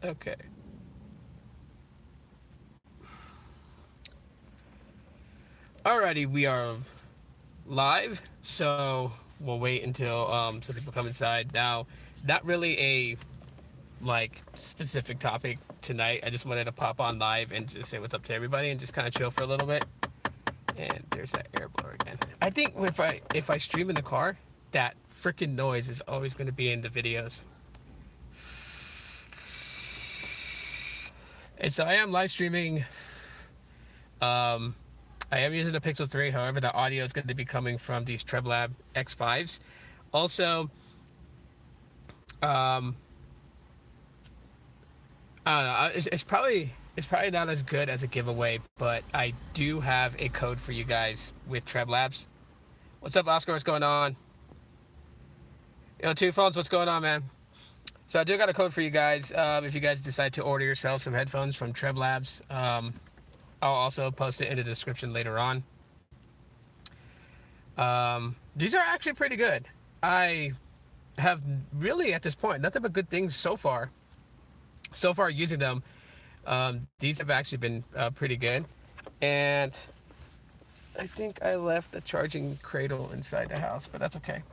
Okay. Alrighty, we are live. So we'll wait until some people come inside. Now, not really a like specific topic tonight. I just wanted to pop on live and just say what's up to everybody and just kind of chill for a little bit. And there's that air blower again. I think if I stream in the car, that freaking noise is always going to be in the videos. And so I am live streaming. Um, I am using the Pixel 3. However, the audio is going to be coming from these TrebLab X5s. Also, um, I don't know. It's probably not as good as a giveaway, but I do have a code for you guys with TrebLabs. What's up, Oscar? What's going on? Yo, Two Phones. What's going on, man? So I do got a code for you guys. If you guys decide to order yourself some headphones from TrebLabs, I'll also post it in the description later on. These are actually pretty good. I have really at this point nothing but good things so far. So far using them, these have actually been pretty good. And I think I left the charging cradle inside the house, but that's okay.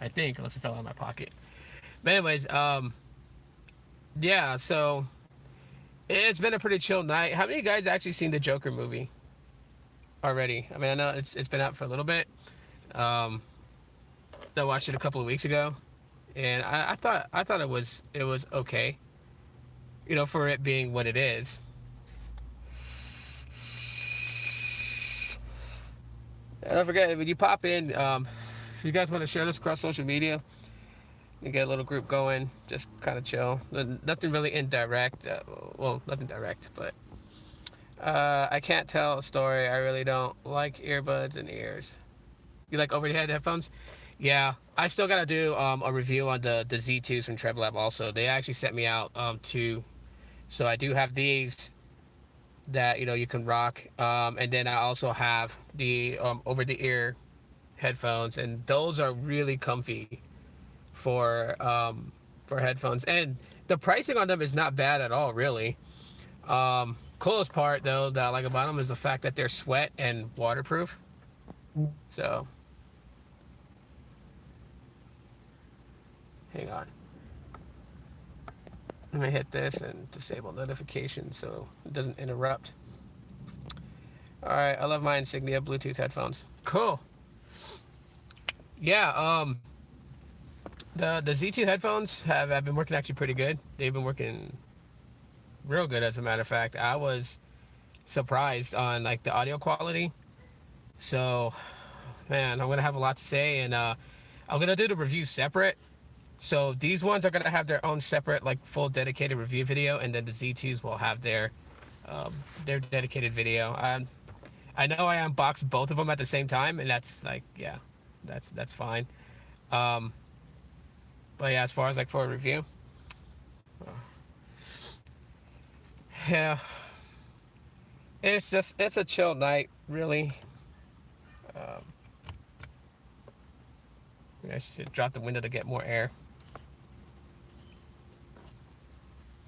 I think, unless it fell out of my pocket. But anyways, yeah. So it's been a pretty chill night. How many of you guys actually seen the Joker movie already? I mean, I know it's been out for a little bit. Um, I watched it a couple of weeks ago, and I thought it was okay. For it being what it is. And don't forget, when you pop in, if you guys want to share this across social media and get a little group going, just kind of chill. Nothing really indirect. Well, nothing direct, but I can't tell a story. I really don't like earbuds and ears. You like overhead headphones? Yeah, I still gotta do a review on the Z2s from TrebLab. Also, they actually sent me out two, so I do have these that you can rock, and then I also have the over the ear headphones, and those are really comfy for headphones, and the pricing on them is not bad at all, really. Coolest part though that I like about them is the fact that they're sweat and waterproof. So hang on, let me hit this and disable notifications so it doesn't interrupt. All right, I love my Insignia Bluetooth headphones. Cool. Yeah. The Z2 headphones have been working actually pretty good. They've been working real good, as a matter of fact. I was surprised on like the audio quality. So, man, I'm gonna have a lot to say, and I'm gonna do the review separate. So these ones are gonna have their own separate, like, full dedicated review video, and then the Z2s will have their dedicated video. I know I unboxed both of them at the same time, and that's like, yeah, that's fine. Um, but yeah, as far as like for a review, yeah, it's a chill night, really. Um, I should drop the window to get more air.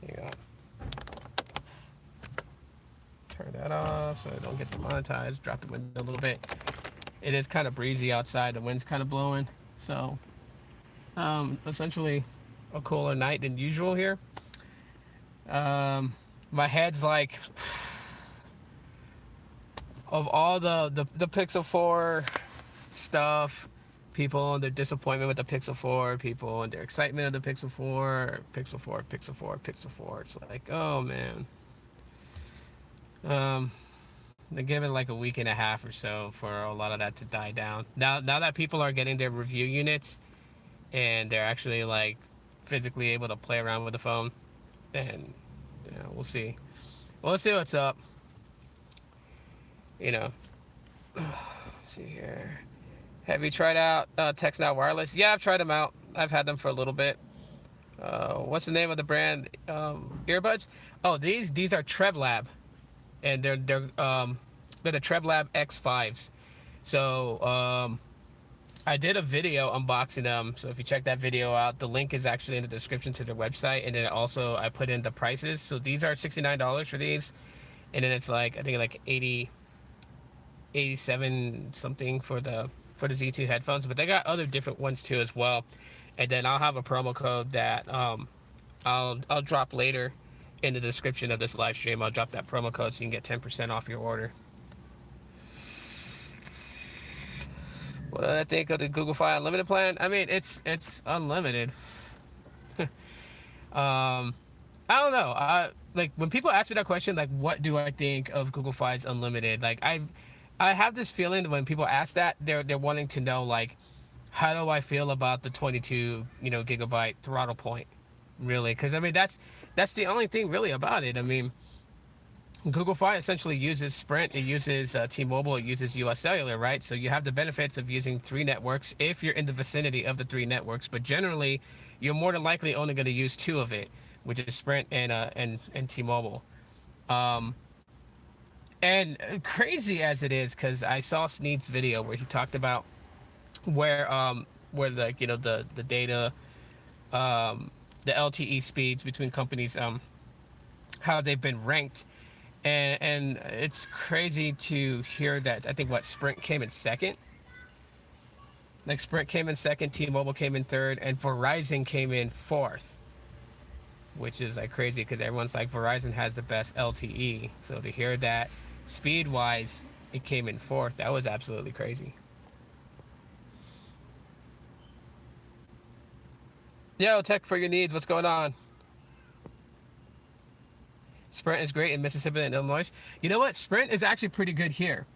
Yeah. Turn that off so I don't get demonetized. Drop the window a little bit. It is kind of breezy outside. The wind's kind of blowing. So, essentially a cooler night than usual here. My head's like, of all the Pixel 4 stuff, people and their disappointment with the Pixel 4, people and their excitement of the Pixel 4, Pixel 4, Pixel 4, Pixel 4. It's like, oh man. Um, they give it like a week and a half or so for a lot of that to die down. Now that people are getting their review units and they're actually like physically able to play around with the phone, then we'll see. We'll see what's up. You know. Let's see here. Have you tried out Text Now Wireless? Yeah, I've tried them out. I've had them for a little bit. What's the name of the brand? Earbuds? Oh, these are TrebLab, and they're the TrebLab X5s. So I did a video unboxing them, so if you check that video out, the link is actually in the description to their website, and then also I put in the prices. So these are $69 for these, and then it's like I think like 87 something for the Z2 headphones, but they got other different ones too as well. And then I'll have a promo code that I'll drop later in the description of this live stream. I'll drop that promo code so you can get 10% off your order. What do I think of the Google Fi Unlimited plan? I mean, it's unlimited. I don't know. Like when people ask me that question, like, what do I think of Google Fi's Unlimited? Like, I have this feeling that when people ask that, they're wanting to know, like, how do I feel about the 22 gigabyte throttle point, really? Because I mean, that's the only thing really about it. I mean, Google Fi essentially uses Sprint, it uses T-Mobile, it uses US Cellular, right? So you have the benefits of using 3 networks if you're in the vicinity of the 3 networks, but generally you're more than likely only going to use 2 of it, which is Sprint and T-Mobile. And crazy as it is, because I saw Sneed's video where he talked about where like the data, the LTE speeds between companies, how they've been ranked. And it's crazy to hear that. I think Sprint came in second. Like Sprint came in second, T-Mobile came in third, and Verizon came in fourth, which is like crazy because everyone's like Verizon has the best LTE. So to hear that speed-wise it came in fourth, that was absolutely crazy. Yo, tech for your needs. What's going on? Sprint is great in Mississippi and Illinois. You know what? Sprint is actually pretty good here.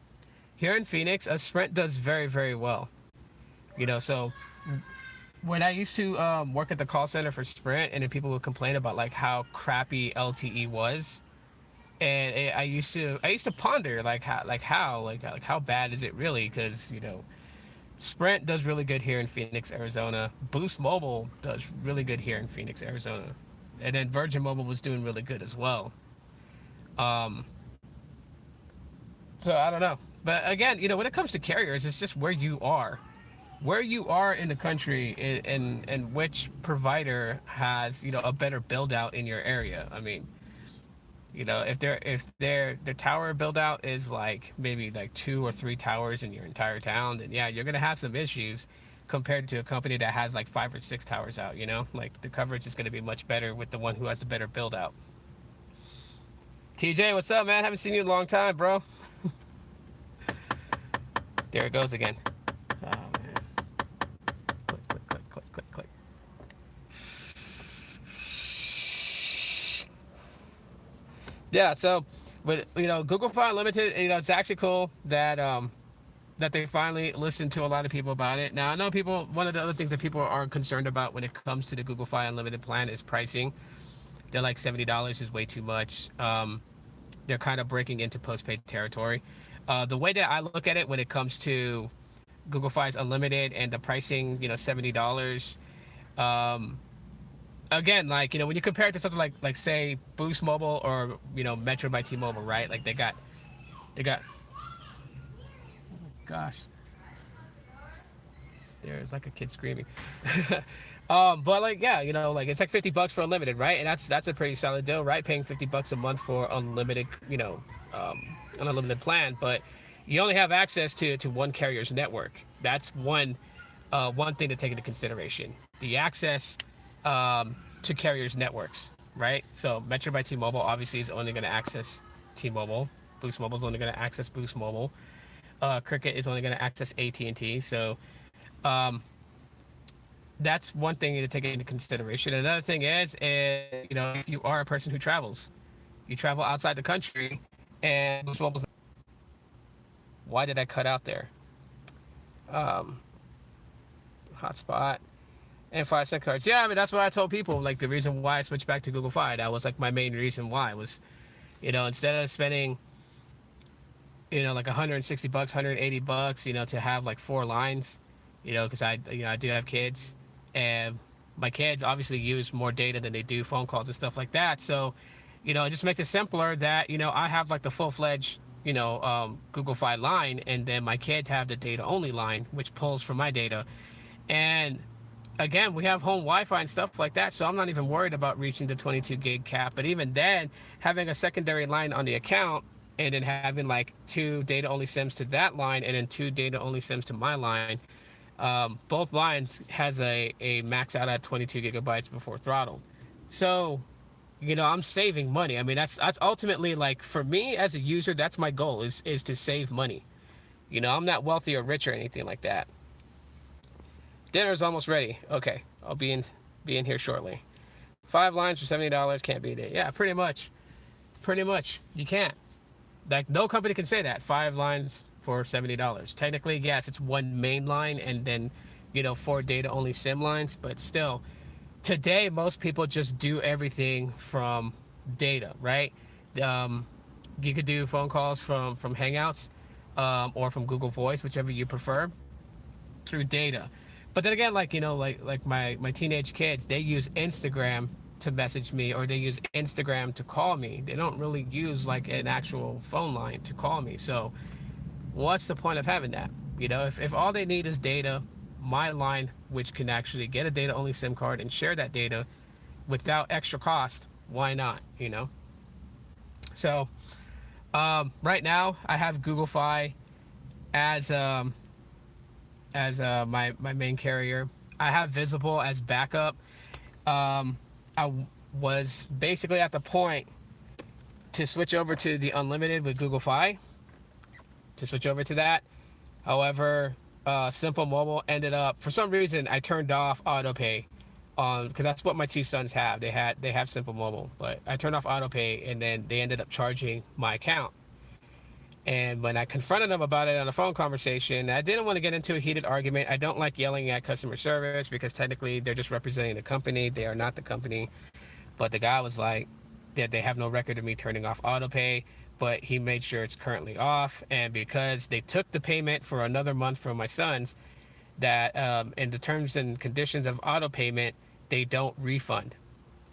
Here in Phoenix, Sprint does very, very well. So when I used to work at the call center for Sprint, and then people would complain about like how crappy LTE was, and I used to ponder how bad is it really? Because Sprint does really good here in Phoenix, Arizona. Boost Mobile does really good here in Phoenix, Arizona, and then Virgin Mobile was doing really good as well. So I don't know, but again, when it comes to carriers, it's just where you are in the country, and which provider has a better build out in your area. I mean, if their tower build out is like maybe like 2 or 3 towers in your entire town, then yeah, you're gonna have some issues compared to a company that has like 5 or 6 towers out. Like the coverage is gonna be much better with the one who has the better build out. TJ, what's up, man? Haven't seen you in a long time, bro. There it goes again. Oh, man. Click, click, click, click, click, click. Yeah, so, but, Google Fi Unlimited, it's actually cool that, that they finally listened to a lot of people about it. Now, I know one of the other things that people are concerned about when it comes to the Google Fi Unlimited plan is pricing. They're like $70 is way too much. They're kind of breaking into postpaid territory. The way that I look at it when it comes to Google Fi's Unlimited and the pricing, $70. Again, like, when you compare it to something like say Boost Mobile or, Metro by T-Mobile, right? Like they got, oh gosh, there's like a kid screaming. But like, yeah, like it's like $50 for unlimited, right? And that's a pretty solid deal, right? Paying $50 a month for unlimited, an unlimited plan, but you only have access to one carrier's network. That's one thing to take into consideration. The access to carriers' networks, right? So Metro by T-Mobile obviously is only going to access T-Mobile. Boost Mobile is only going to access Boost Mobile. Cricket is only going to access AT&T. So that's one thing to take into consideration. Another thing is, if you are a person who travels, you travel outside the country, and Boost Mobile's. Why did I cut out there? Hotspot and 5 SIM cards. Yeah, I mean, that's what I told people. Like the reason why I switched back to Google Fi, that was like my main reason why was, instead of spending, like $160, $180, to have like 4 lines, because I do have kids, and my kids obviously use more data than they do phone calls and stuff like that. So, it just makes it simpler that, I have like the full-fledged Google Fi line, and then my kids have the data only line, which pulls from my data. And again, we have home Wi-Fi and stuff like that, so I'm not even worried about reaching the 22 gig cap. But even then, having a secondary line on the account and then having like 2 data only SIMs to that line and then 2 data only SIMs to my line, both lines has a max out at 22 gigabytes before throttled. So, I'm saving money. I mean, that's ultimately, like, for me as a user, that's my goal, is to save money. I'm not wealthy or rich or anything like that. Dinner's almost ready. Okay, I'll be in here shortly. 5 lines for $70, can't beat it. Yeah, pretty much. Pretty much. You can't. Like, no company can say that. 5 lines for $70. Technically, yes, it's 1 main line and then, 4 data only SIM lines, but still, today most people just do everything from data, right? You could do phone calls from Hangouts, or from Google Voice, whichever you prefer, through data. But then again, like my teenage kids, they use Instagram to message me, or they use Instagram to call me. They don't really use like an actual phone line to call me. So what's the point of having that? If all they need is data, my line, which can actually get a data only SIM card and share that data without extra cost, why not? So right now I have Google Fi as my main carrier. I have Visible as backup. I was basically at the point to switch over to the unlimited with Google Fi, to switch over to that. However, Simple Mobile ended up, for some reason, I turned off autopay, because that's what my 2 sons have. They have Simple Mobile, but I turned off autopay, and then they ended up charging my account. And when I confronted them about it on a phone conversation, I didn't want to get into a heated argument. I don't like yelling at customer service because technically they're just representing the company. They are not the company. But the guy was like, that they have no record of me turning off autopay, but he made sure it's currently off. And because they took the payment for another month from my sons, that in the terms and conditions of auto payment, they don't refund.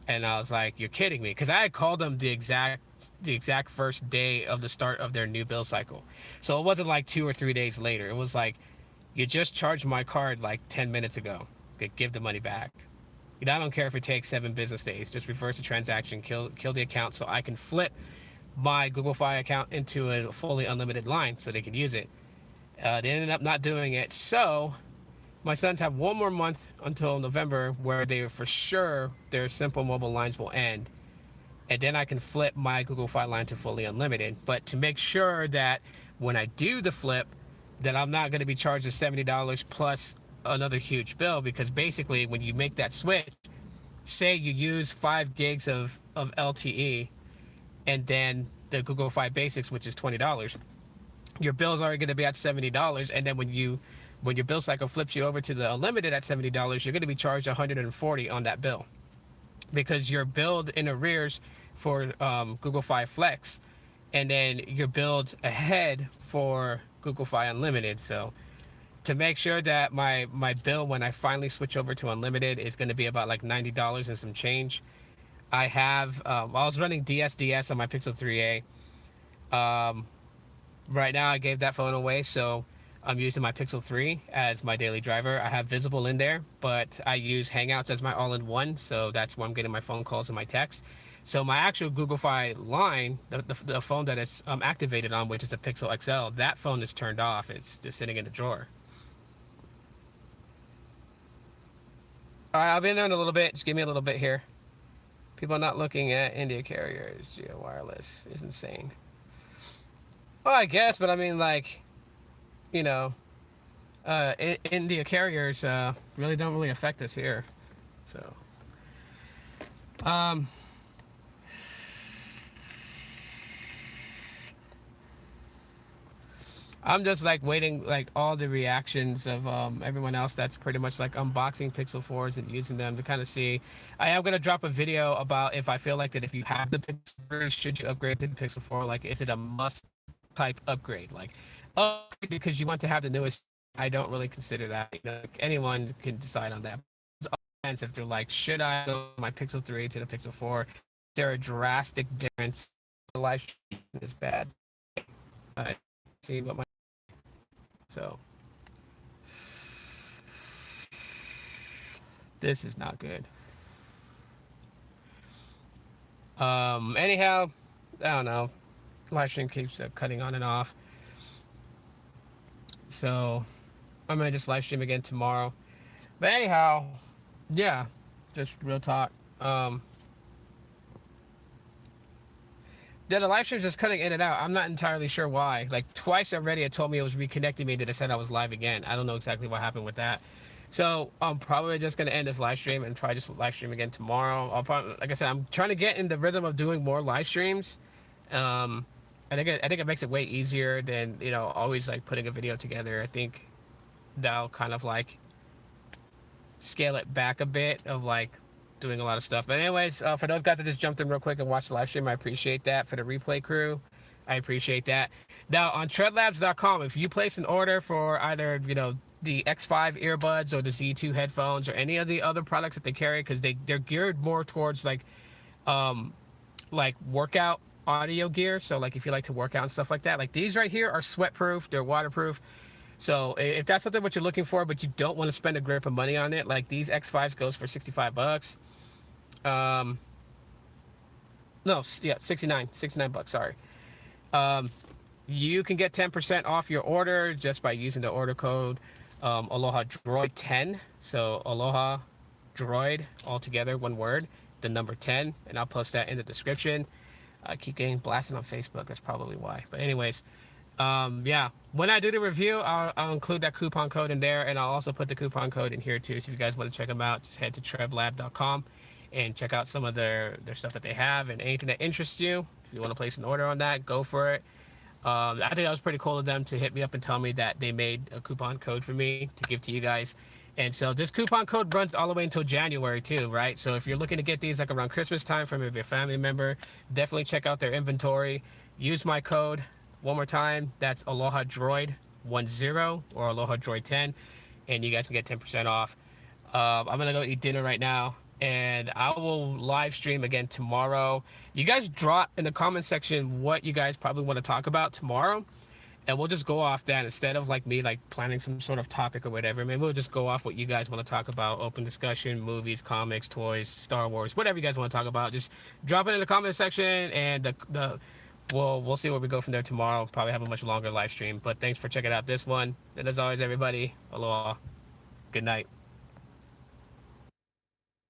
And I was like, you're kidding me, because I had called them the exact first day of the start of their new bill cycle. So it wasn't like 2 or 3 days later. It was like, you just charged my card like 10 minutes ago. Give the money back. I don't care if it takes 7 business days. Just reverse the transaction, kill the account, so I can flip my Google Fi account into a fully unlimited line so they can use it. They ended up not doing it. So my sons have 1 more month until November where they for sure their Simple Mobile lines will end. And then I can flip my Google Fi line to fully unlimited. But to make sure that when I do the flip, that I'm not going to be charged the $70 plus another huge bill, because basically when you make that switch, say you use 5 gigs of LTE and then the Google Fi Basics, which is $20, your bill's already going to be at $70. And then when your bill cycle flips you over to the unlimited at $70, you're going to be charged $140 on that bill, because you're billed in arrears for Google Fi Flex, and then you're billed ahead for Google Fi Unlimited. So to make sure that my bill when I finally switch over to unlimited is going to be about like $90 and some change, I was running DSDS on my Pixel 3a. Right now I gave that phone away, so I'm using my Pixel 3 as my daily driver. I have Visible in there, but I use Hangouts as my all-in-one, so that's where I'm getting my phone calls and my texts. So my actual Google Fi line, the phone that it's activated on, which is a Pixel XL, that phone is turned off. It's just sitting in the drawer. All right, I'll be in there in a little bit. Just give me a little bit here. People not looking at India carriers. Geo Wireless is insane. Well, I guess, but I mean, like, India carriers really don't really affect us here. So, I'm just like waiting, like all the reactions of everyone else that's pretty much like unboxing Pixel 4s and using them to kind of see. I am going to drop a video about if I feel like that if you have the Pixel 3, should you upgrade to the Pixel 4? Like, is it a must type upgrade? Like, because you want to have the newest. I don't really consider that. Like, anyone can decide on that. If they're like, should I go from my Pixel 3 to the Pixel 4? There a drastic difference. The life is bad. see what my so this is not good. Anyhow, I don't know. Live stream keeps cutting on and off. So I'm gonna just live stream again tomorrow. But anyhow, yeah, just real talk. Yeah, the live stream's just cutting in and out. I'm not entirely sure why. Like twice already, it told me it was reconnecting me. That it said I was live again. I don't know exactly what happened with that. So I'm probably just gonna end this live stream and try just live stream again tomorrow. I'll probably, like I said, I'm trying to get in the rhythm of doing more live streams. Um, I think it makes it way easier than always like putting a video together. I think that'll kind of like scale it back a bit of like doing a lot of stuff. But anyways, for those guys that just jumped in real quick and watched the live stream, I appreciate that. For the replay crew, I appreciate that. Now on treadlabs.com, if you place an order for either the X5 earbuds or the Z2 headphones or any of the other products that they carry, because they're geared more towards like workout audio gear. So like if you like to work out and stuff like that, like these right here are sweat proof, they're waterproof. So if that's something what you're looking for, but you don't want to spend a grip of money on it, like these X5s goes for $65. No, yeah, 69 bucks, sorry. You can get 10% off your order just by using the order code Aloha Droid 10. So Aloha Droid, all together, one word, the number 10, and I'll post that in the description. I keep getting blasted on Facebook, that's probably why. But anyways, yeah, when I do the review, I'll include that coupon code in there, and I'll also put the coupon code in here too. So if you guys want to check them out, just head to treblab.com and check out some of their stuff that they have, and anything that interests you. If you want to place an order on that, go for it. I think that was pretty cool of them to hit me up and tell me that they made a coupon code for me to give to you guys. And so this coupon code runs all the way until January too, right? So if you're looking to get these like around Christmas time from maybe a family member, definitely check out their inventory. Use my code. One more time, that's Aloha Droid 10 or Aloha Droid 10, and you guys can get 10% off. I'm gonna go eat dinner right now, and I will live stream again tomorrow. You guys drop in the comment section what you guys probably want to talk about tomorrow, and we'll just go off that instead of like me like planning some sort of topic or whatever. Maybe we'll just go off what you guys want to talk about, open discussion, movies, comics, toys, Star Wars, whatever you guys want to talk about. Just drop it in the comment section, and we'll see where we go from there tomorrow. Probably have a much longer live stream. But thanks for checking out this one. And as always, everybody, aloha. Good night.